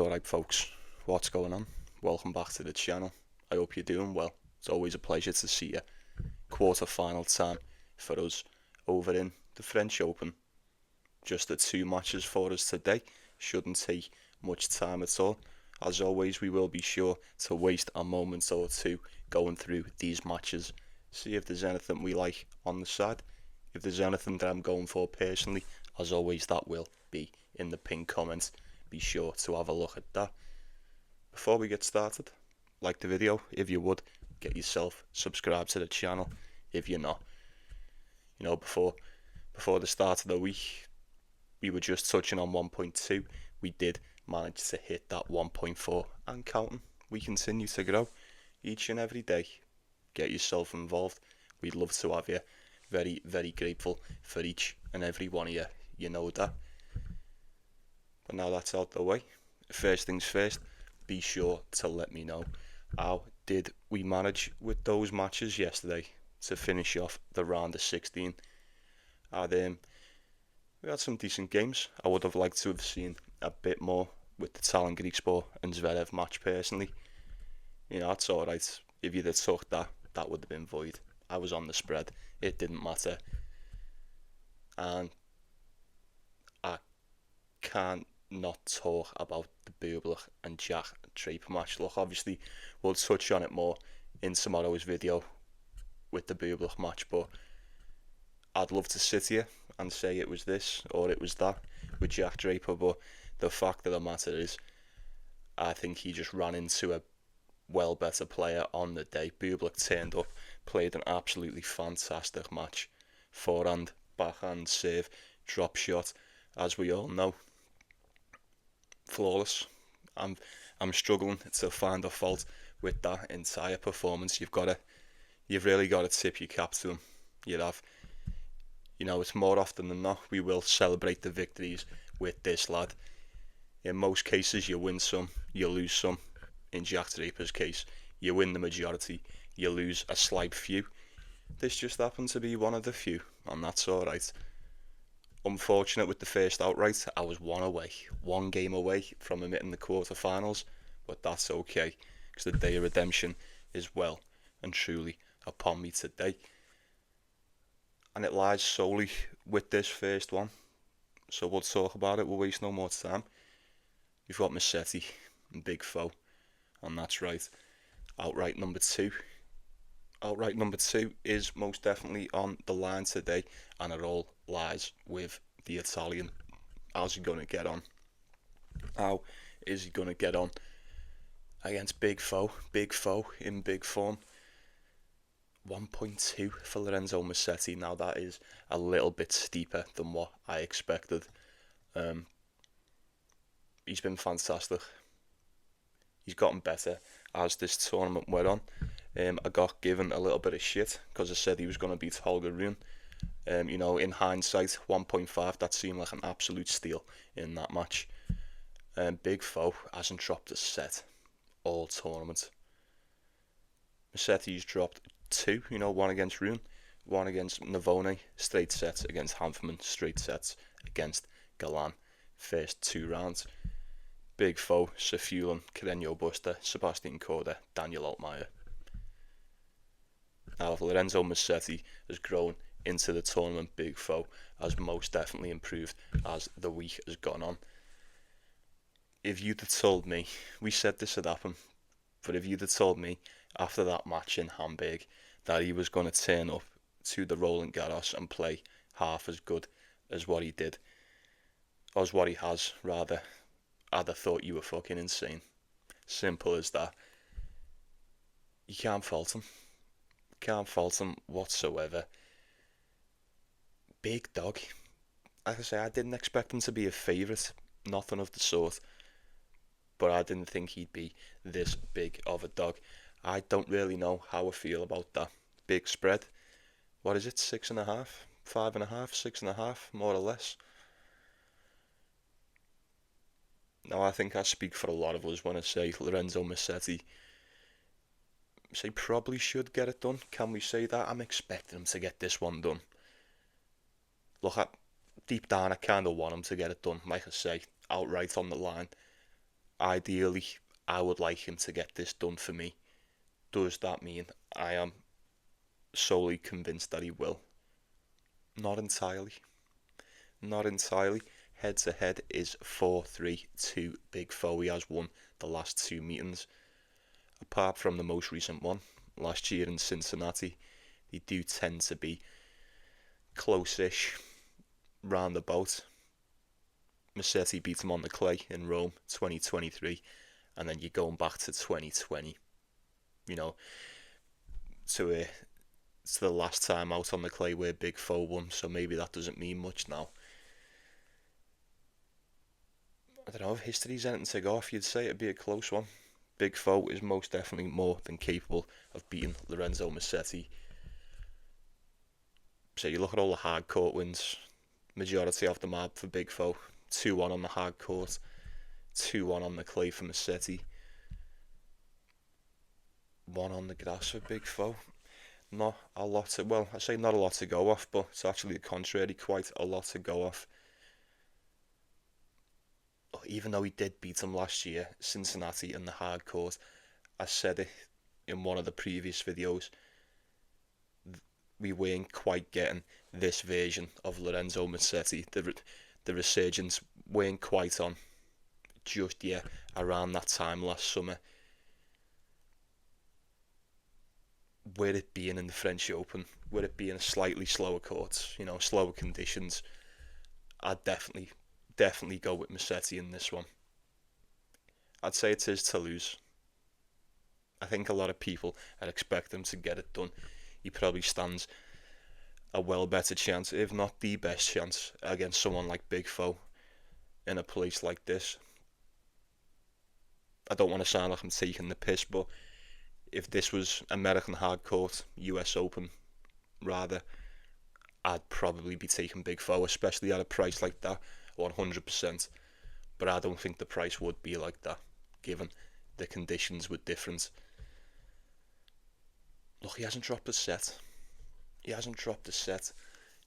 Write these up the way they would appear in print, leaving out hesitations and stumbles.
Alright folks, what's going on? Welcome back to the channel. I hope you're doing well. It's always a pleasure to see you. Quarter-final time for us over in the French Open. Just the two matches for us today. Shouldn't take much time at all. As always, we will be sure to waste a moment or two going through these matches. See if there's anything we like on the side. If there's anything that I'm going for personally, as always, that will be in the pinned comments. Be sure to have a look at that. Before we get started, like the video if you would, get yourself subscribed to the channel if you're not. Before the start of the week, we were just touching on 1.2. We did manage to hit that 1.4 and counting. We continue to grow each and every day. Get yourself involved. We'd love to have you. Very, very grateful for each and every one of you. You know that. But now that's out the way, first things first, be sure to let me know how did we manage with those matches yesterday to finish off the round of 16. We had some decent games. I would have liked to have seen a bit more with the Talon Griekspoor and Zverev match personally. That's alright. If you'd have took that would have been void. I was on the spread. It didn't matter. And I can't not talk about the Bublik and Jack Draper match. Look, obviously we'll touch on it more in tomorrow's video with the Bublik match, but I'd love to sit here and say it was this or it was that with Jack Draper, but the fact of the matter is I think he just ran into a well better player on the day. Bublik turned up, played an absolutely fantastic match. Forehand, backhand, serve, drop shot, as we all know. Flawless. I'm struggling to find a fault with that entire performance. You've really got to tip your cap to him. It's more often than not we will celebrate the victories with this lad. In most cases you win some, you lose some. In Jack Draper's case, you win the majority, you lose a slight few. This just happened to be one of the few, and that's alright. Unfortunate with the first outright. I was one game away from omitting the quarterfinals, but that's okay because the day of redemption is well and truly upon me today, and it lies solely with this first one. So we'll talk about it. We'll waste no more time. We've got Musetti and Big Foe, and that's right. Outright number two. Outright number two is most definitely on the line today, and it all lies with the Italian. How's he going to get on? How is he going to get on against Big Foe? Big Foe in big form. 1.2 for Lorenzo Musetti. Now that is a little bit steeper than what I expected. He's been fantastic. He's gotten better as this tournament went on. I got given a little bit of shit because I said he was going to beat Holger Rune. In hindsight, 1.5, that seemed like an absolute steal in that match. Big Foe hasn't dropped a set all tournament. Musetti's dropped two, one against Rune, one against Navone, straight sets against Hanfman, straight sets against Galan. First two rounds. Big Foe, Safulan, Carreño Busta, Sebastian Korda, Daniel Altmaier. Now, if Lorenzo Musetti has grown into the tournament, Big Foe has most definitely improved as the week has gone on. If you'd have told me, we said this would happen, but if you'd have told me after that match in Hamburg that he was going to turn up to the Roland-Garros and play half as good as what he did, or as what he has rather, I'd have thought you were fucking insane. Simple as that. You can't fault him. Can't fault him whatsoever. Big dog. Like I say, I didn't expect him to be a favourite. Nothing of the sort. But I didn't think he'd be this big of a dog. I don't really know how I feel about that big spread. What is it? 6.5? 5.5? 6.5? More or less. Now I think I speak for a lot of us when I say Lorenzo Musetti probably should get it done. Can we say that? I'm expecting him to get this one done. Look, deep down I kind of want him to get it done. Like I say, outright on the line. Ideally, I would like him to get this done for me. Does that mean I am solely convinced that he will? Not entirely. Not entirely. Head to head is 4-3 to Big Foe. He has won the last two meetings. Apart from the most recent one, last year in Cincinnati, they do tend to be close-ish, roundabout. Musetti beat him on the clay in Rome 2023, and then you're going back to 2020, you know, to the last time out on the clay where Big Foe won, so maybe that doesn't mean much now. I don't know, if history's anything to go off, you'd say it'd be a close one. Big Foe is most definitely more than capable of beating Lorenzo Musetti. So you look at all the hard court wins, majority off the map for Big Foe, 2-1 on the hard court, 2-1 on the clay for Musetti, 1 on the grass for Big Foe. Not a lot to, well, I say not a lot to go off, but it's actually the contrary, quite a lot to go off. Even though he did beat him last year, Cincinnati in the hard court, I said it in one of the previous videos, we weren't quite getting this version of Lorenzo Musetti. The resurgence weren't quite on just yet around that time last summer. With it being in the French Open, with it being a slightly slower court, slower conditions, I'd definitely go with Musetti in this one. I'd say it's his to lose. I think a lot of people expect him to get it done. He probably stands a well better chance, if not the best chance, against someone like Big Foe in a place like this. I don't want to sound like I'm taking the piss, but if this was American hardcourt, US Open, rather, I'd probably be taking Big Foe, especially at a price like that, 100%. But I don't think the price would be like that, given the conditions were different. Look, he hasn't dropped a set.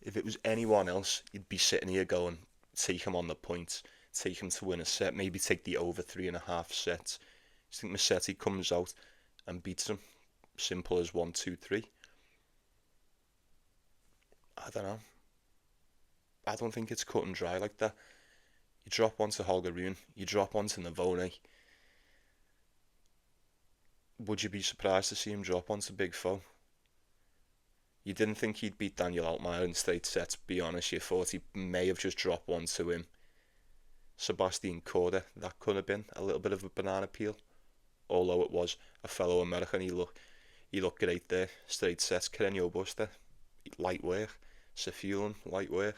If it was anyone else, you'd be sitting here going, take him on the points, take him to win a set, maybe take the over 3.5 sets. I think Musetti comes out and beats him. Simple as 1, 2, 3. I don't know. I don't think it's cut and dry like that. You drop one to Holger Rune, you drop one to Navone. Would you be surprised to see him drop one to Big Foe? You didn't think he'd beat Daniel Altmaier in straight sets, be honest. You thought he may have just dropped one to him. Sebastian Korda, that could have been a little bit of a banana peel. Although it was a fellow American, he looked great there. Straight sets, Carreño Buster, light work. Safiullin, light work.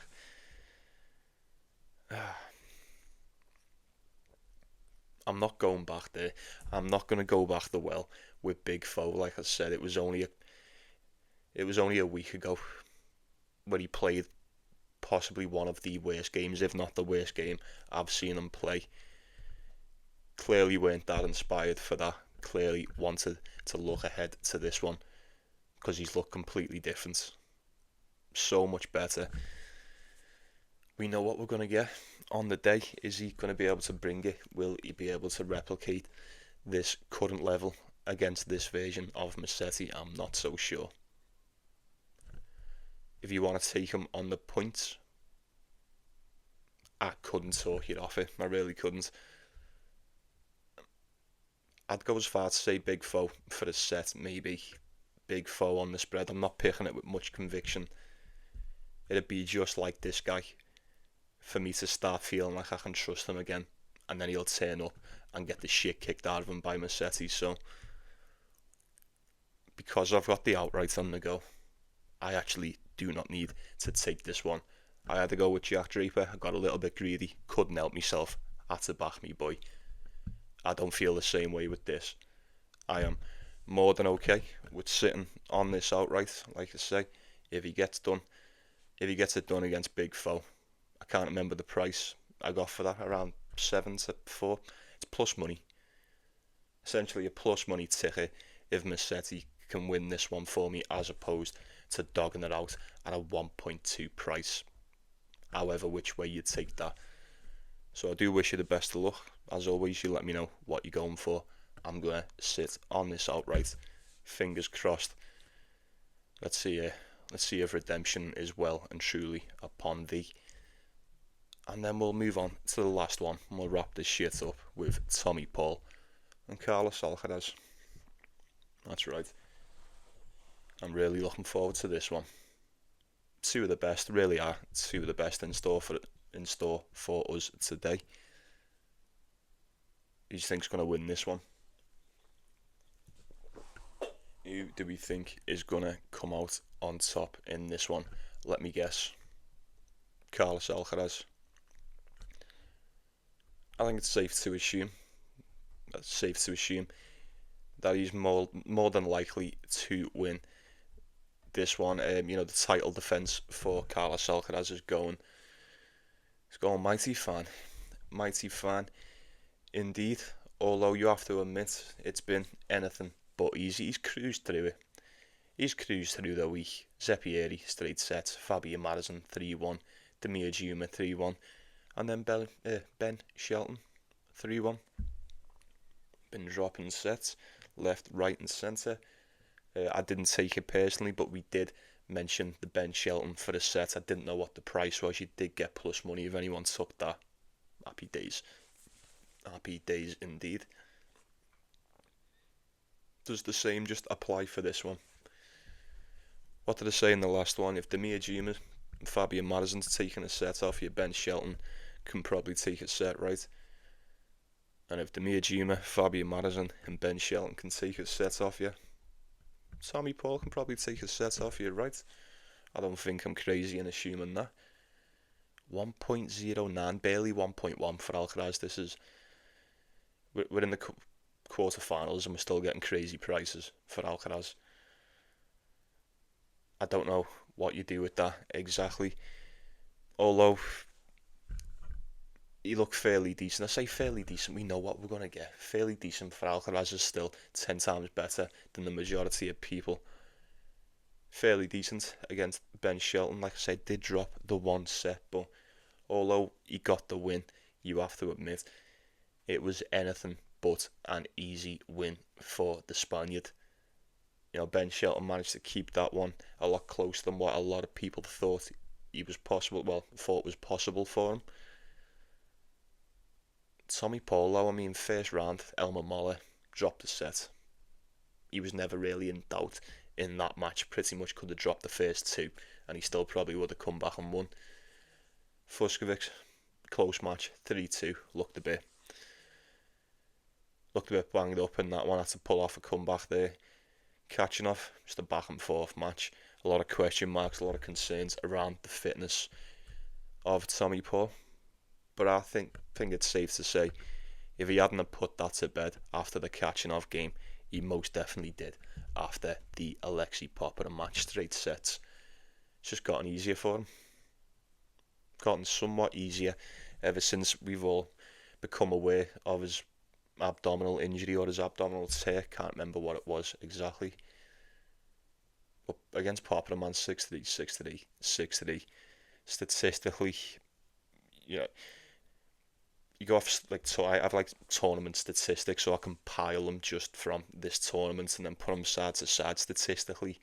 I'm not going back there. I'm not going to go back the well with Big Foe. Like I said, it was only a week ago when he played possibly one of the worst games, if not the worst game I've seen him play. Clearly weren't that inspired for that. Clearly wanted to look ahead to this one because he's looked completely different. So much better. We know what we're going to get on the day. Is he going to be able to bring it? Will he be able to replicate this current level against this version of Musetti? I'm not so sure. If you want to take him on the points, I couldn't talk it off it. I really couldn't. I'd go as far to say Big Foe for a set, maybe. Big Foe on the spread. I'm not picking it with much conviction. It'd be just like this guy for me to start feeling like I can trust him again, and then he'll turn up and get the shit kicked out of him by Musetti. So because I've got the outright on the go, I actually do not need to take this one. I had to go with Jack Draper. I got a little bit greedy, couldn't help myself. Had to back me boy. I don't feel the same way with this. I am more than okay with sitting on this outright. Like I say, if he gets it done against Big Foe, I can't remember the price I got for that, around 7-4. It's plus money. Essentially a plus money ticket if Musetti can win this one for me, as opposed to dogging it out at a 1.2 price. However which way you take that. So I do wish you the best of luck. As always, you let me know what you're going for. I'm going to sit on this outright. Fingers crossed. Let's see if redemption is well and truly upon thee. And then we'll move on to the last one, and we'll wrap this shit up with Tommy Paul and Carlos Alcaraz. That's right. I'm really looking forward to this one. Two of the best, really are two of the best in store for us today. Who do you think's going to win this one? Who do we think is going to come out on top in this one? Let me guess. Carlos Alcaraz. I think it's safe to assume that he's more than likely to win this one. The title defense for Carlos Alcaraz is going mighty fine indeed. Although you have to admit it's been anything but easy. He's cruised through it. He's cruised through the week. Zeppieri straight sets, Fabio Madison 3-1, Demir Juma 3-1, and then Ben Shelton 3-1. Been dropping sets left, right, and centre. I didn't take it personally, but we did mention the Ben Shelton for a set. I didn't know what the price was. You did get plus money if anyone took that. Happy days. Happy days indeed. Does the same just apply for this one? What did I say in the last one? If Demir Juma and Fabio Madison's taking a set off you, Ben Shelton can probably take a set, right? And if Demir Juma, Fabio Madison and Ben Shelton can take a set off you, Tommy Paul can probably take a set off you, right? I don't think I'm crazy in assuming that. 1.09, barely 1.1 for Alcaraz. This is... We're in the quarterfinals and we're still getting crazy prices for Alcaraz. I don't know what you do with that exactly. Although he looked fairly decent. I say fairly decent, we know what we're going to get. Fairly decent for Alcaraz is still 10 times better than the majority of people. Fairly decent against Ben Shelton. Like I said, did drop the one set, but although he got the win, you have to admit, it was anything but an easy win for the Spaniard. Ben Shelton managed to keep that one a lot closer than what a lot of people thought was possible for him. Tommy Paul, though, first round, Elmer Moller dropped the set. He was never really in doubt in that match. Pretty much could have dropped the first two, and he still probably would have come back and won. Fuskovic, close match, 3-2, looked a bit banged up in that one, had to pull off a comeback there. Kachanov, just a back and forth match. A lot of question marks, a lot of concerns around the fitness of Tommy Paul. But I think it's safe to say, if he hadn't put that to bed after the Kachanov game, he most definitely did after the Alexei Popyrin match. Straight sets. It's just gotten easier for him. Gotten somewhat easier ever since we've all become aware of his abdominal injury or his abdominal tear. Can't remember what it was exactly. But against Popyrin, man, 6-3, 6-3, 6-3. Statistically, you go off I have tournament statistics, so I can pile them just from this tournament and then put them side to side statistically,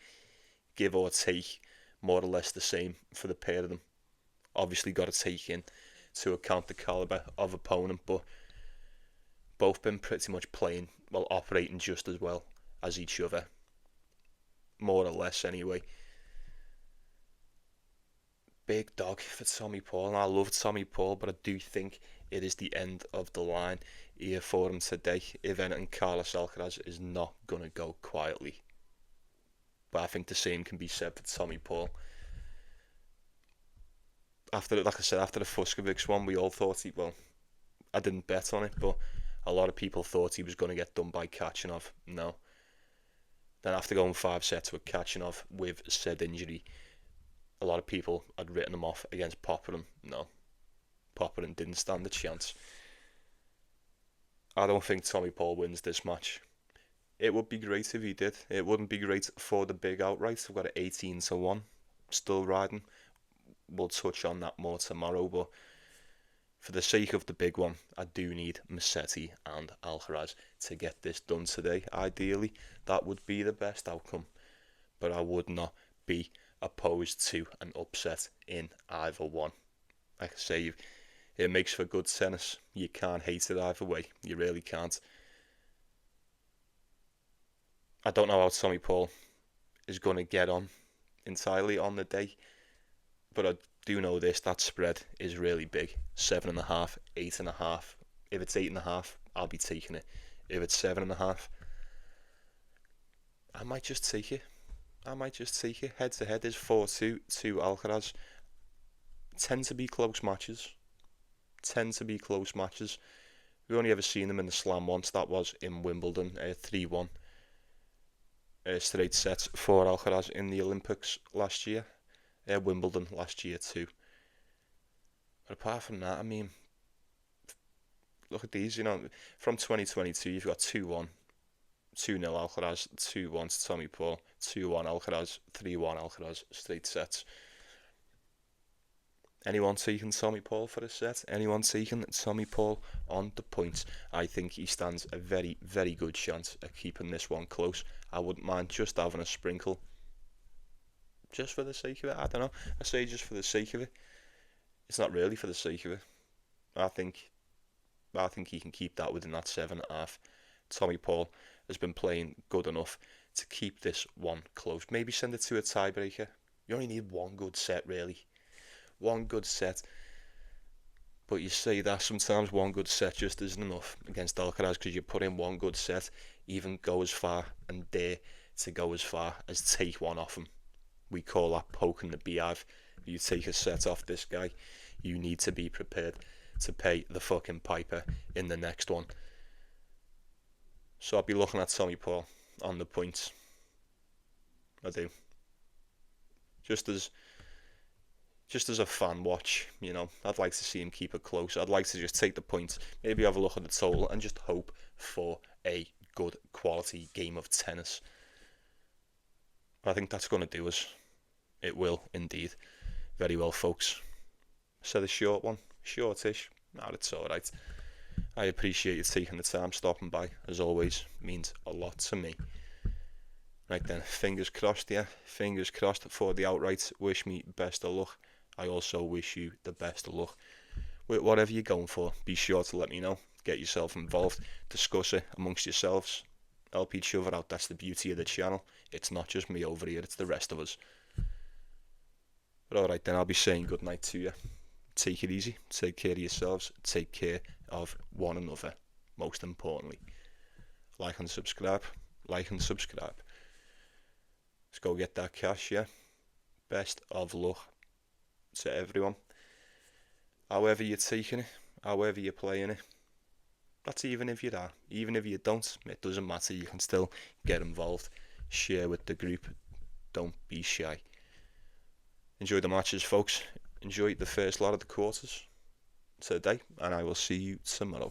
give or take more or less the same for the pair of them. Obviously, got to take into account the caliber of opponent, but both been pretty much operating just as well as each other, more or less anyway. Big dog for Tommy Paul, and I love Tommy Paul, but I do think it is the end of the line here for him today. If anything, Carlos Alcaraz is not going to go quietly. But I think the same can be said for Tommy Paul. After the Fuskovic one, we all thought I didn't bet on it, but a lot of people thought he was going to get done by Kachanov. No. Then after going 5 sets with Kachanov with said injury, a lot of people had written him off against Popyrin. No. Popyrin didn't stand a chance. I don't think Tommy Paul wins this match. It would be great if he did. It wouldn't be great for the big outright. We've got an 18-1 still riding. We'll touch on that more tomorrow, but For the sake of the big one, I do need Musetti and Alcaraz to get this done today. Ideally, that would be the best outcome, but I would not be opposed to an upset in either one. Like I say, it makes for good tennis. You can't hate it either way. You really can't. I don't know how Tommy Paul is going to get on entirely on the day, but I do know this: that spread is really big. 7.5, 8.5. If it's 8.5, I'll be taking it. If it's 7.5, I might just take it. Head to head is 4-2 to Alcaraz. Tend to be close matches. We've only ever seen them in the slam once. That was in Wimbledon, 3-1. Straight sets for Alcaraz in the Olympics last year. Wimbledon last year too. But apart from that, I mean, look at these, from 2022, you've got 2-1, 2-0 Alcaraz, 2-1 to Tommy Paul, 2-1 Alcaraz, 3-1 Alcaraz, straight sets. Anyone taking Tommy Paul for a set? Anyone taking Tommy Paul on the points? I think he stands a very, very good chance of keeping this one close. I wouldn't mind just having a sprinkle. Just for the sake of it. I don't know. I say just for the sake of it. It's not really for the sake of it. I think he can keep that within that 7.5. Tommy Paul has been playing good enough to keep this one close. Maybe send it to a tiebreaker. You only need one good set, really. One good set. But you say that sometimes one good set just isn't enough against Alcaraz, because you put in one good set, even go as far and dare to go as far as take one off him. We call that poking the beehive. If you take a set off this guy, you need to be prepared to pay the fucking piper in the next one. So I'll be looking at Tommy Paul on the points. I do. Just as a fan watch, I'd like to see him keep it close. I'd like to just take the points, maybe have a look at the total, and just hope for a good quality game of tennis. I think that's going to do us. It will indeed. Very well, folks. Said a short one, shortish. No, it's alright. I appreciate you taking the time, stopping by. As always, it means a lot to me. Right then, fingers crossed, yeah. Fingers crossed for the outright. Wish me best of luck. I also wish you the best of luck with whatever you're going for. Be sure to let me know. Get yourself involved. Discuss it amongst yourselves. Help each other out. That's the beauty of the channel. It's not just me over here, it's the rest of us. But alright then, I'll be saying good night to you. Take it easy. Take care of yourselves. Take care of one another. Most importantly. Like and subscribe. Let's go get that cash, yeah? Best of luck to everyone. However you're taking it, however you're playing it. That's even if you are. Even if you don't, it doesn't matter. You can still get involved. Share with the group. Don't be shy. Enjoy the matches, folks. Enjoy the first lot of the quarters today, and I will see you tomorrow.